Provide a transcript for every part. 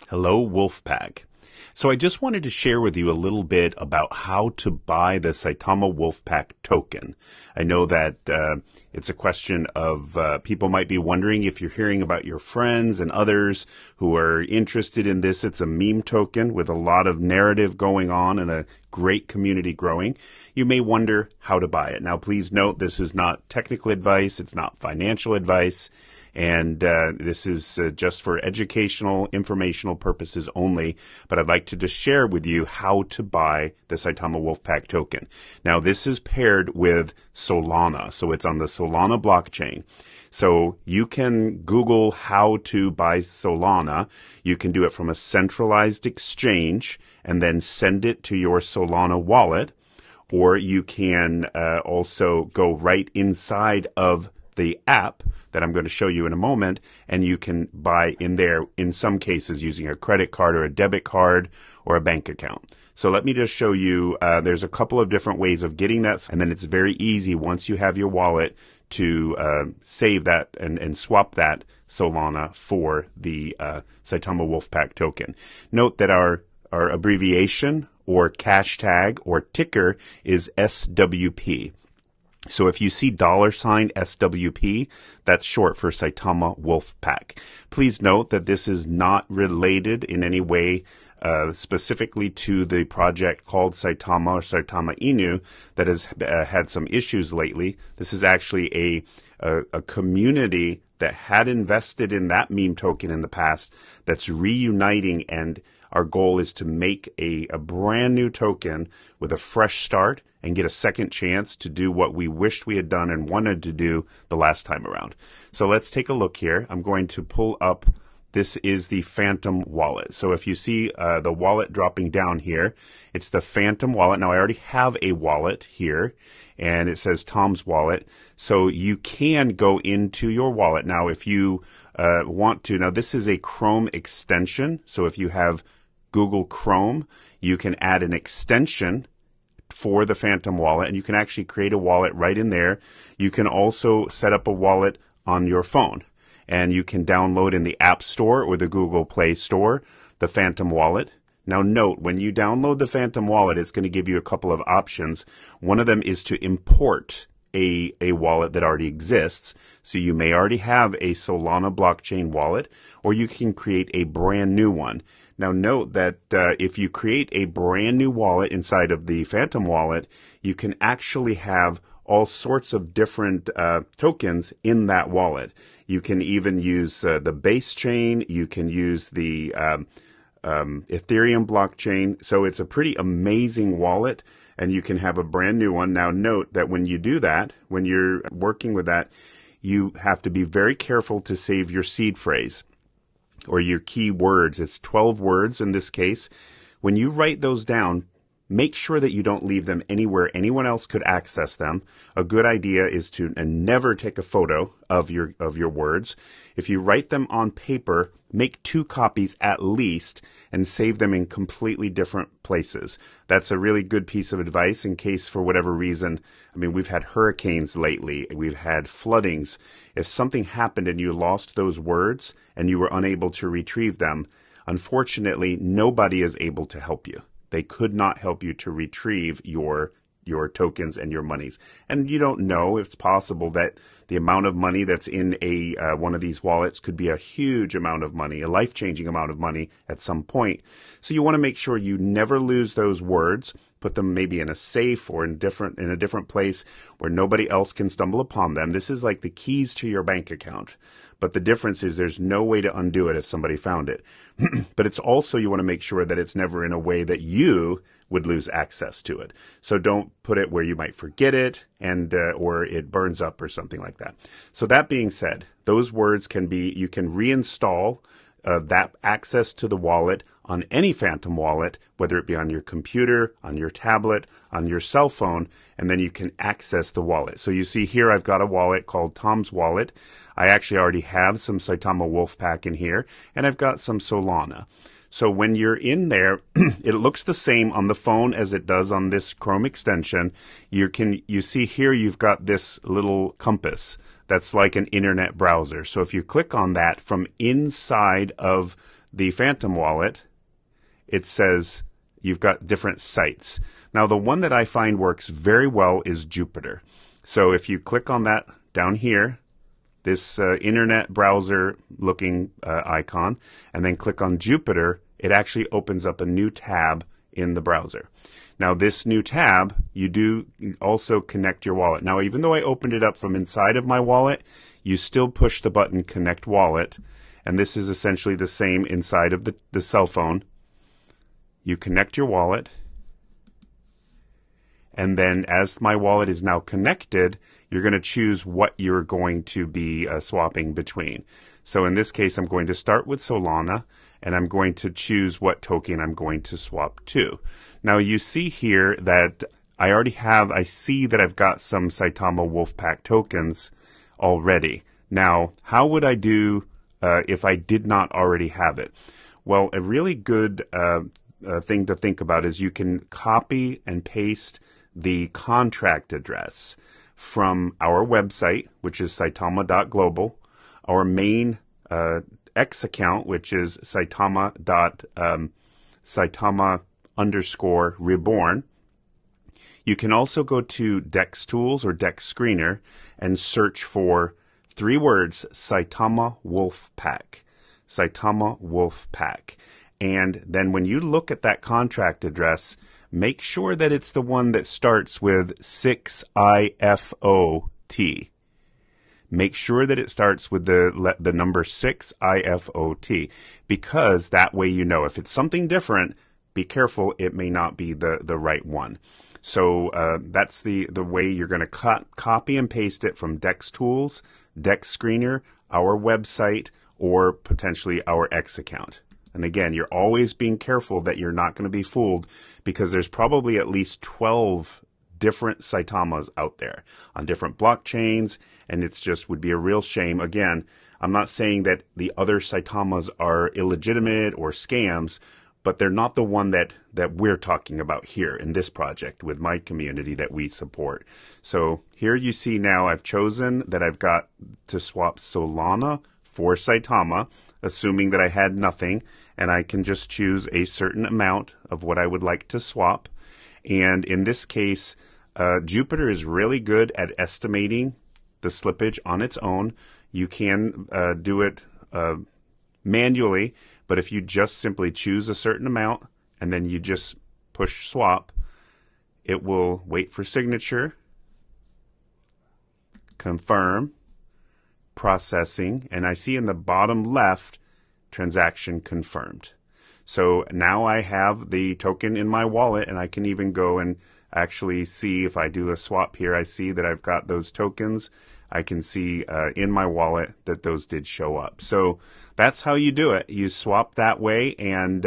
Hello, WolfPack. So I just wanted to share with you a little bit about how to buy the Saitama Wolf Pack token. I know that it's a question of people might be wondering if you're hearing about your friends and others who are interested in this. It's a meme token with a lot of narrative going on and a great community growing. You may wonder how to buy it. Now, please note this is not technical advice. It's not financial advice. And this is just for educational, informational purposes only. But I'd like to just share with you how to buy the Saitama Wolf Pack token. Now, this is paired with Solana. So it's on the Solana blockchain. So you can Google how to buy Solana. You can do it from a centralized exchange and then send it to your Solana wallet. Or you can also go right inside of the app that I'm going to show you in a moment, and you can buy in there, in some cases, using a credit card or a debit card or a bank account. So let me just show you, there's a couple of different ways of getting that, and then it's very easy once you have your wallet to save that and swap that Solana for the Saitama Wolf Pack token. Note that our abbreviation or cash tag or ticker is SWP. So if you see $ SWP, that's short for Saitama Wolf Pack. Please note that this is not related in any way specifically to the project called Saitama or Saitama Inu that has had some issues lately. This is actually a community that had invested in that meme token in the past that's reuniting, and our goal is to make a brand new token with a fresh start and get a second chance to do what we wished we had done and wanted to do the last time around. So let's take a look here. I'm going to pull up, this is the Phantom wallet. So if you see the wallet dropping down here, it's the Phantom wallet. Now I already have a wallet here and it says Tom's wallet. So you can go into your wallet. Now if you want to, now this is a Chrome extension. So if you have Google Chrome, you can add an extension for the Phantom wallet, and you can actually create a wallet right in there. You can also set up a wallet on your phone, and you can download in the App Store or the Google Play Store the Phantom wallet. Now note, when you download the Phantom wallet, it's going to give you a couple of options. One of them is to import a wallet that already exists. So you may already have a Solana blockchain wallet, or you can create a brand new one. Now note that if you create a brand new wallet inside of the Phantom wallet, you can actually have all sorts of different tokens in that wallet. You can even use the base chain. You can use the Ethereum blockchain. So it's a pretty amazing wallet, and you can have a brand new one. Now note that when you do that, when you're working with that, you have to be very careful to save your seed phrase or your key words. It's 12 words in this case. When you write those down, make sure that you don't leave them anywhere anyone else could access them. A good idea is to never take a photo of your words. If you write them on paper, make 2 copies at least and save them in completely different places. That's a really good piece of advice in case for whatever reason, I mean, we've had hurricanes lately, we've had floodings. If something happened and you lost those words and you were unable to retrieve them, unfortunately, nobody is able to help you. They could not help you to retrieve your tokens and your monies. And you don't know. It's possible that the amount of money that's in one of these wallets could be a huge amount of money, a life-changing amount of money at some point. So you want to make sure you never lose those words. Put them maybe in a safe or in a different place where nobody else can stumble upon them. This is like the keys to your bank account. But the difference is there's no way to undo it if somebody found it. But it's also, you want to make sure that it's never in a way that you would lose access to it. So don't put it where you might forget it and or it burns up or something like that. So that being said, those words can be, you can reinstall that access to the wallet on any Phantom wallet, whether it be on your computer, on your tablet, on your cell phone, and then you can access the wallet. So you see here I've got a wallet called Tom's Wallet. I actually already have some Saitama Wolf Pack in here, and I've got some Solana. So when you're in there, it looks the same on the phone as it does on this Chrome extension. You see here you've got this little compass that's like an internet browser. So if you click on that from inside of the Phantom wallet, it says you've got different sites. Now the one that I find works very well is Jupiter. So if you click on that down here, this internet browser looking icon, and then click on Jupiter, it actually opens up a new tab in the browser. Now this new tab, you do also connect your wallet. Now even though I opened it up from inside of my wallet, you still push the button Connect Wallet, and this is essentially the same inside of the cell phone. You connect your wallet, and then as my wallet is now connected, you're going to choose what you're going to be swapping between. So in this case, I'm going to start with Solana, and I'm going to choose what token I'm going to swap to. Now you see here that I see that I've got some Saitama Wolf Pack tokens already. Now, how would I do if I did not already have it? Well, a really good thing to think about is you can copy and paste the contract address from our website, which is saitama.global, our main X account, which is Saitama_reborn. You can also go to Dex Tools or Dex Screener and search for 3 words, Saitama Wolf Pack. Saitama Wolf Pack. And then when you look at that contract address, make sure that it's the one that starts with 6IFOT. Make sure that it starts with the number 6IFOT, because that way you know. If it's something different, be careful, it may not be the right one. So that's the way you're going to copy and paste it from Dex Tools, Dex Screener, our website, or potentially our X account. And again, you're always being careful that you're not going to be fooled, because there's probably at least 12 different Saitamas out there on different blockchains, and it's just would be a real shame. Again, I'm not saying that the other Saitamas are illegitimate or scams, but they're not the one that we're talking about here in this project with my community that we support. So here you see now I've chosen that I've got to swap Solana for Saitama, assuming that I had nothing, and I can just choose a certain amount of what I would like to swap. And in this case, Jupiter is really good at estimating the slippage on its own. You can do it manually, but if you just simply choose a certain amount and then you just push swap, it will wait for signature, confirm, processing, and I see in the bottom left, transaction confirmed. So now I have the token in my wallet, and I can even go and actually see if I do a swap here. I see that I've got those tokens. I can see in my wallet that those did show up. So that's how you do it. You swap that way, and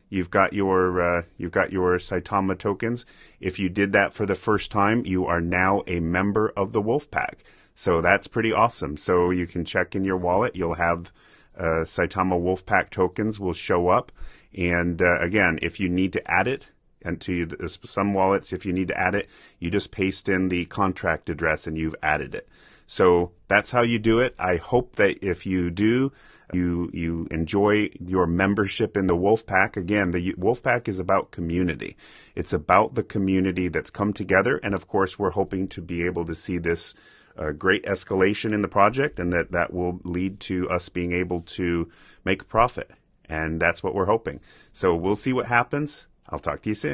you've got your Saitama tokens. If you did that for the first time, you are now a member of the Wolf Pack. So that's pretty awesome. So you can check in your wallet. You'll have Saitama Wolf Pack tokens will show up. And again, if you need to add it, and to some wallets, if you need to add it, you just paste in the contract address and you've added it. So that's how you do it. I hope that if you do, you enjoy your membership in the Wolf Pack. Again, the Wolf Pack is about community. It's about the community that's come together. And of course, we're hoping to be able to see this great escalation in the project, and that will lead to us being able to make a profit. And that's what we're hoping. So we'll see what happens. I'll talk to you soon.